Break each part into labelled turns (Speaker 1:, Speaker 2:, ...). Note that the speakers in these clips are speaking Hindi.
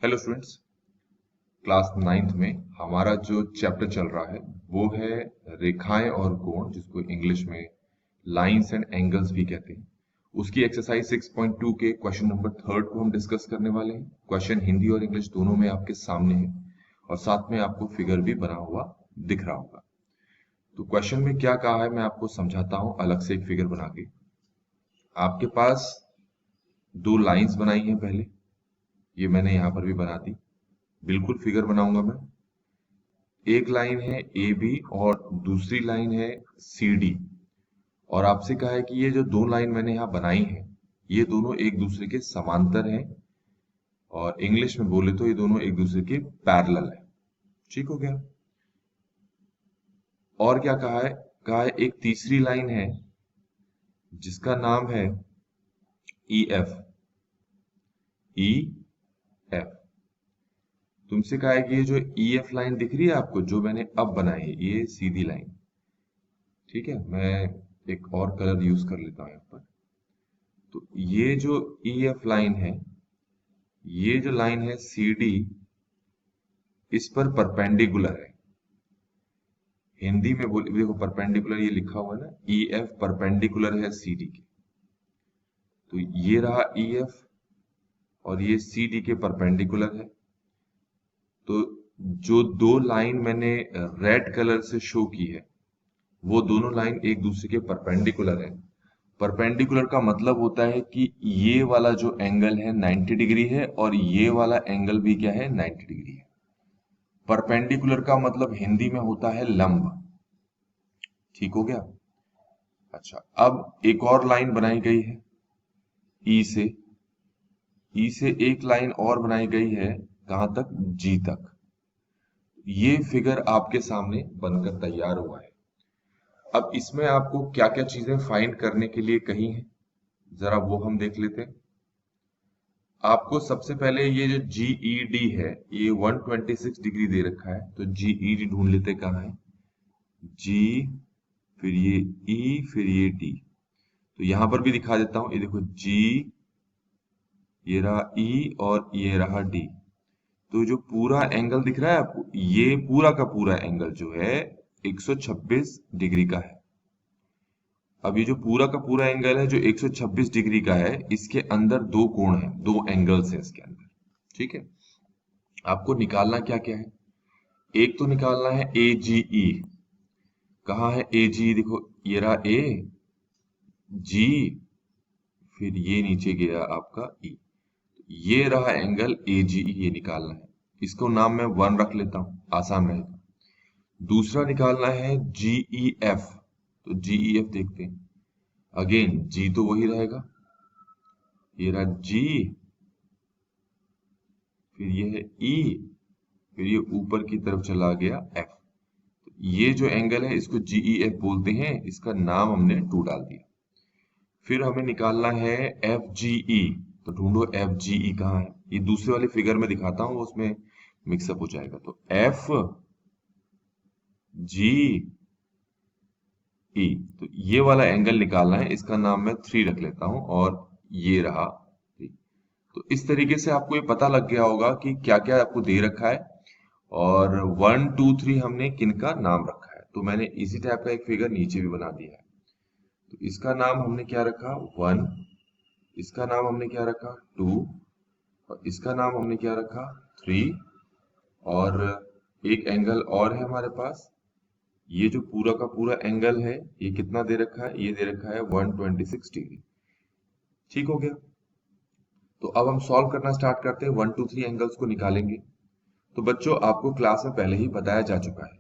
Speaker 1: हेलो स्टूडेंट्स, क्लास 9th में हमारा जो चैप्टर चल रहा है वो है रेखाएं और कोण, जिसको इंग्लिश में लाइंस एंड एंगल्स भी कहते हैं। उसकी एक्सरसाइज 6.2 के क्वेश्चन नंबर 3 को हम डिस्कस करने वाले हैं। क्वेश्चन हिंदी और इंग्लिश दोनों में आपके सामने है और साथ में आपको फिगर भी बना हुआ दिख रहा होगा। तो क्वेश्चन में क्या कहा है मैं आपको समझाता हूं अलग से एक फिगर बना के। आपके पास दो लाइंस बनाई हैं, पहले ये मैंने यहां पर भी बना दी। बिल्कुल फिगर बनाऊंगा मैं। एक लाइन है ए बी और दूसरी लाइन है सी डी, और आपसे कहा है कि ये जो दो लाइन मैंने यहाँ बनाई है ये दोनों एक दूसरे के समांतर हैं, और इंग्लिश में बोले तो ये दोनों एक दूसरे के पैरेलल है। ठीक हो गया। और क्या कहा है एक तीसरी लाइन है जिसका नाम है ई एफ। ई एफ तुमसे कहा है कि ये जो ई एफ लाइन दिख रही है आपको, जो मैंने अब बनाई है, ये सीधी लाइन। ठीक है, मैं एक और कलर यूज कर लेता हूं यहाँ पर। तो ये जो ई एफ लाइन है, ये जो लाइन है सी डी, इस पर परपेंडिकुलर है। हिंदी में बोल देखो, परपेंडिकुलर ये लिखा हुआ है ना, ई एफ परपेंडिकुलर है सी डी के। तो ये रहा ई एफ और ये सी डी के परपेंडिकुलर है। तो जो दो लाइन मैंने रेड कलर से शो की है वो दोनों लाइन एक दूसरे के परपेंडिकुलर है। परपेंडिकुलर का मतलब होता है कि ये वाला जो एंगल है 90 डिग्री है और ये वाला एंगल भी क्या है, 90 डिग्री है। परपेंडिकुलर का मतलब हिंदी में होता है लंब। ठीक हो गया। अच्छा, अब एक और लाइन बनाई गई है ई से। ई से एक लाइन और बनाई गई है, कहां तक, जी तक। ये फिगर आपके सामने बनकर तैयार हुआ है। अब इसमें आपको क्या क्या चीजें फाइंड करने के लिए कही हैं, जरा वो हम देख लेते हैं। आपको सबसे पहले ये जो जीईडी है ये 126 डिग्री दे रखा है, तो जीईडी ढूंढ लेते कहाँ है। जी, फिर ये ई, फिर ये डी। तो यहां पर भी दिखा देता हूं, ये देखो जी, ये रहा ई और ये रहा डी। तो जो पूरा एंगल दिख रहा है आपको, ये पूरा का पूरा एंगल जो है 126 डिग्री का है। अब ये जो पूरा का पूरा एंगल है जो 126 डिग्री का है, इसके अंदर दो कोण हैं, दो एंगल्स हैं इसके अंदर। ठीक है, आपको निकालना क्या क्या है। एक तो निकालना है ए जी ई। कहाँ है ए जी, देखो ये रहा ए, जी, फिर ये नीचे गया आपका ई। ये रहा एंगल ए जी ई, ये निकालना है। इसको नाम मैं 1 रख लेता हूं, आसान रहेगा। दूसरा निकालना है जी ई एफ। तो जी ई एफ देखते हैं। अगेन जी तो वही रहेगा, ये रहा जी, फिर ये है ई, फिर ये ऊपर की तरफ चला गया एफ। तो ये जो एंगल है इसको जी ई एफ बोलते हैं, इसका नाम हमने 2 डाल दिया। फिर हमें निकालना है एफ जी ई। तो ढूंढो एफ जी ई कहाँ है। ये दूसरे वाले फिगर में दिखाता हूं, उसमें मिक्सअप हो जाएगा। तो एफ जी ई, तो ये वाला एंगल निकालना है, इसका नाम मैं 3 रख लेता हूं, और ये रहा 3। तो इस तरीके से आपको ये पता लग गया होगा कि क्या क्या आपको दे रखा है, और 1 2 3 हमने किनका नाम रखा है। तो मैंने इसी टाइप का एक फिगर नीचे भी बना दिया है। तो इसका नाम हमने क्या रखा, 1। इसका नाम हमने क्या रखा, 2। और इसका नाम हमने क्या रखा, 3। और एक एंगल और है हमारे पास, ये जो पूरा का पूरा एंगल है ये कितना दे रखा है, ये दे रखा है 126 डिग्री। ठीक हो गया। तो अब हम सॉल्व करना स्टार्ट करते हैं, 1 2 3 एंगल्स को निकालेंगे। तो बच्चों, आपको क्लास में पहले ही बताया जा चुका है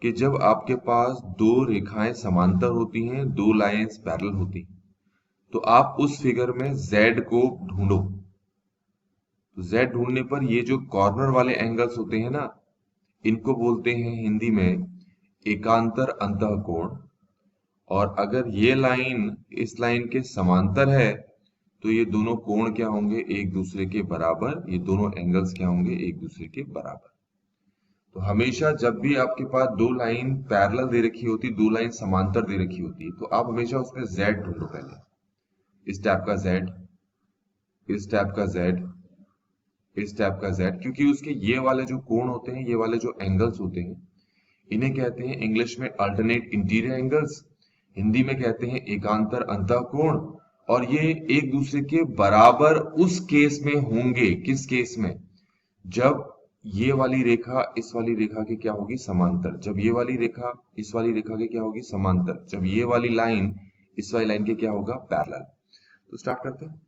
Speaker 1: कि जब आपके पास दो रेखाएं समांतर होती हैं, दो लाइंस पैरेलल होती हैं, तो आप उस फिगर में z को ढूंढो। तो z ढूंढने पर ये जो कॉर्नर वाले एंगल्स होते हैं ना, इनको बोलते हैं हिंदी में एकांतर अंतःकोण। और अगर ये लाइन इस लाइन के समांतर है तो ये दोनों कोण क्या होंगे, एक दूसरे के बराबर। ये दोनों एंगल्स क्या होंगे, एक दूसरे के बराबर। तो हमेशा जब भी आपके पास दो लाइन पैरेलल दे रखी होती, दो लाइन समांतर दे रखी होती, तो आप हमेशा उसमें z ढूंढो पहले। इस टाइप का z, इस टाइप का z, इस टाइप का z, क्योंकि उसके ये वाले जो कोण होते हैं, ये वाले जो एंगल्स होते हैं, इन्हें कहते हैं इंग्लिश में अल्टरनेट इंटीरियर एंगल्स, हिंदी में कहते हैं एकांतर अंतःकोण। और ये एक दूसरे के बराबर उस केस में होंगे, किस केस में, जब ये वाली रेखा इस वाली रेखा के क्या होगी, समांतर। जब ये वाली रेखा इस वाली रेखा के क्या होगी, समांतर। जब ये वाली लाइन इस वाली लाइन के क्या होगा, पैरेलल। तो स्टार्ट करते हैं।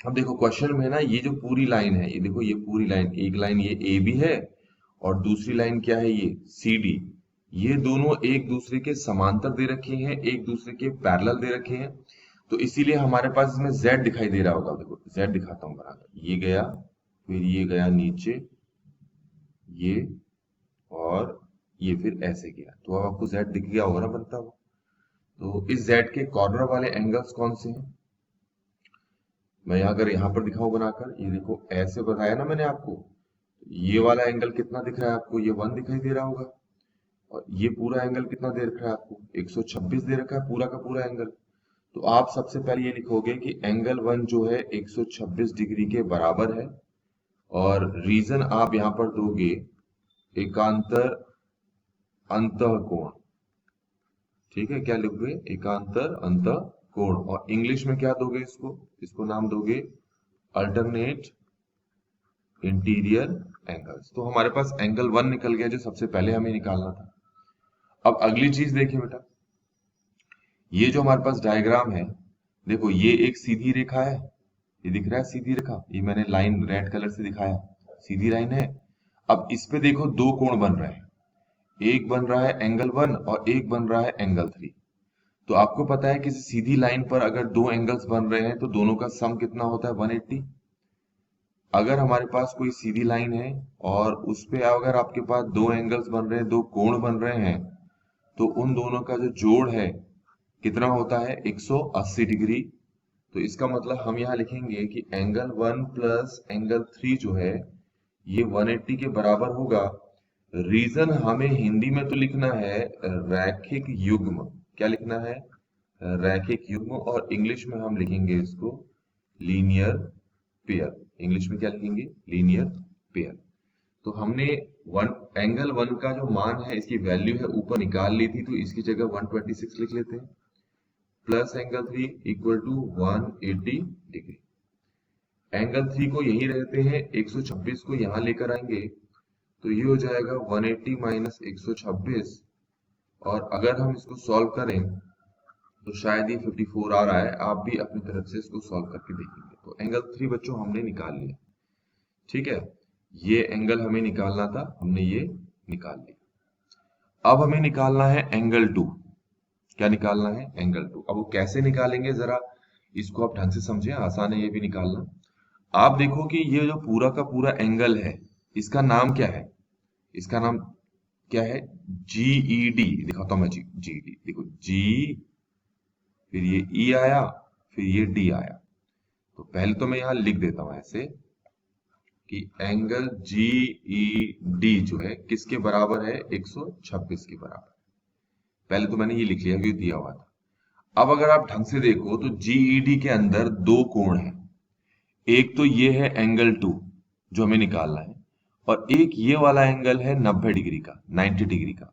Speaker 1: अब देखो क्वेश्चन में ना, ये जो पूरी लाइन है, ये देखो ये पूरी लाइन, एक लाइन ये ए बी है और दूसरी लाइन क्या है, ये सी डी। ये दोनों एक दूसरे के समांतर दे रखे हैं, एक दूसरे के पैरेलल दे रखे हैं। तो इसीलिए हमारे पास इसमें z दिखाई दे रहा होगा। देखो z दिखाता हूं बनाकर, ये गया, फिर ये गया नीचे, ये, और ये फिर ऐसे गया। तो अब आपको z दिख गया होगा ना बनता हुआ। तो इस z के कॉर्नर वाले एंगल्स कौन से हैं, मैं अगर यहाँ पर दिखाऊं बनाकर, ये देखो ऐसे बताया ना मैंने आपको। ये वाला एंगल कितना दिख रहा है आपको, ये 1 दिखाई दे रहा होगा। और ये पूरा एंगल कितना दे रखा है आपको, 126 दे रखा है, पूरा का पूरा एंगल। तो आप सबसे पहले ये लिखोगे कि एंगल 1 जो है 126 डिग्री के बराबर है। और रीजन आप यहां पर दोगे एकांतर अंतःकोण। ठीक है, क्या लिखोगे, एकांतर अंतःकोण। और इंग्लिश में क्या दोगे इसको, इसको नाम दोगे अल्टरनेट इंटीरियर एंगल्स। तो हमारे पास एंगल 1 निकल गया, जो सबसे पहले हमें निकालना था। अब अगली चीज देखिए बेटा, ये जो हमारे पास डायग्राम है, देखो ये एक सीधी रेखा है, ये दिख रहा है सीधी रेखा, ये मैंने लाइन रेड कलर से दिखाया, सीधी लाइन है। अब इस पे देखो दो कोण बन रहे हैं, एक बन रहा है एंगल 1 और एक बन रहा है एंगल 3। तो आपको पता है किसी सीधी लाइन पर अगर दो एंगल्स बन रहे हैं तो दोनों का सम कितना होता है, 180। अगर हमारे पास कोई सीधी लाइन है और उस पे अगर आपके पास दो एंगल्स बन रहे हैं, दो कोण बन रहे हैं, तो उन दोनों का जो जोड़ है कितना होता है, 180 डिग्री। तो इसका मतलब हम यहाँ लिखेंगे कि एंगल 1 प्लस एंगल 3 जो है ये 180 के बराबर होगा। रीजन हमें हिंदी में तो लिखना है रैखिक युग्म, क्या लिखना है, रैखिक युग्म। और इंग्लिश में हम लिखेंगे इसको लीनियर पेयर। इंग्लिश में क्या लिखेंगे, लीनियर पेयर। तो हमने एंगल 1 का जो मान है, इसकी वैल्यू है ऊपर निकाल ली थी, तो इसकी जगह 126 लिख लेते हैं, plus angle 3 equal to 180 degree. Angle 3 को यही रहते हैं, 126 को यहां लेकर आएंगे, तो ये हो जाएगा 180 माइनस 126। और अगर हम इसको सॉल्व करें तो शायद ये 54 आ रहा है, आप भी अपनी तरफ से इसको सॉल्व करके देखेंगे। तो एंगल 3 बच्चों हमने निकाल लिया, ठीक है, ये एंगल हमें निकालना था, हमने ये निकाल लिया। अब हमें निकालना है एंगल 2। क्या निकालना है, एंगल 2। अब वो कैसे निकालेंगे, जरा इसको आप ढंग से समझें, आसान है ये भी निकालना। आप देखो कि ये जो पूरा का पूरा एंगल है, इसका नाम क्या है, इसका नाम क्या है, जीईडी। दिखाता हूं मैं, जीईडी देखो, जी, फिर ये ई आया, फिर ये डी आया। तो पहले तो मैं यहां लिख देता हूं ऐसे कि एंगल जीईडी जो है किसके बराबर है, 126 के बराबर। पहले तो मैंने ये लिख लिया, क्योंकि दिया हुआ था। अब अगर आप ढंग से देखो तो जीईडी के अंदर दो कोण हैं, एक तो ये है एंगल 2 जो हमें निकालना है, और एक ये वाला एंगल है 90 डिग्री का, 90 डिग्री का।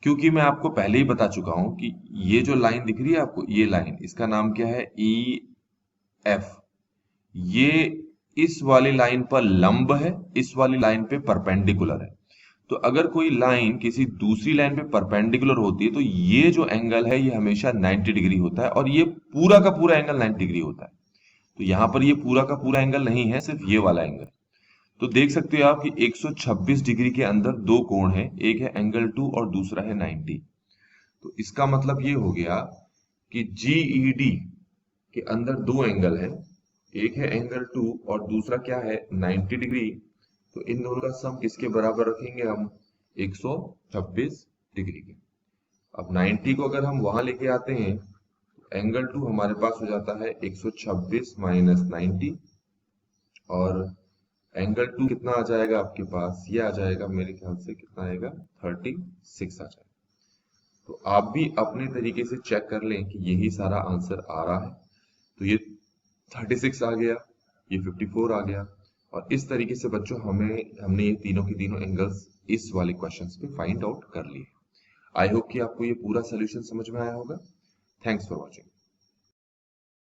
Speaker 1: क्योंकि मैं आपको पहले ही बता चुका हूं कि ये जो लाइन दिख रही है आपको, ये लाइन, इसका नाम क्या है, ई एफ। ये इस वाली लाइन पर लंब है, इस वाली लाइन पे परपेंडिकुलर है। तो अगर कोई लाइन किसी दूसरी लाइन पे परपेंडिकुलर होती है तो ये जो एंगल है ये हमेशा 90 डिग्री होता है, और ये पूरा का पूरा एंगल 90 डिग्री होता है। तो यहां पर ये पूरा का पूरा एंगल नहीं है, सिर्फ ये वाला एंगल। तो देख सकते हो आप कि 126 डिग्री के अंदर दो कोण है, एक है एंगल 2 और दूसरा है 90। तो इसका मतलब ये हो गया कि जीईडी के अंदर दो एंगल है, एक है एंगल 2 और दूसरा क्या है, 90 डिग्री। तो इन दोनों का सम किसके बराबर रखेंगे हम, 126 डिग्री के। अब 90 को अगर हम वहां लेके आते हैं तो एंगल 2 हमारे पास हो जाता है 126 माइनस 90, और एंगल 2 कितना आ जाएगा आपके पास, ये आ जाएगा मेरे ख्याल से, कितना आएगा, 36 आ जाएगा। तो आप भी अपने तरीके से चेक कर लें कि यही सारा आंसर आ रहा है। तो ये 36 आ गया, ये 54 आ गया, और इस तरीके से बच्चों हमने ये तीनों के तीनों एंगल्स इस वाले क्वेश्चंस पे फाइंड आउट कर लिए। आई होप कि आपको ये पूरा सोल्यूशन समझ में आया होगा। Thanks for watching.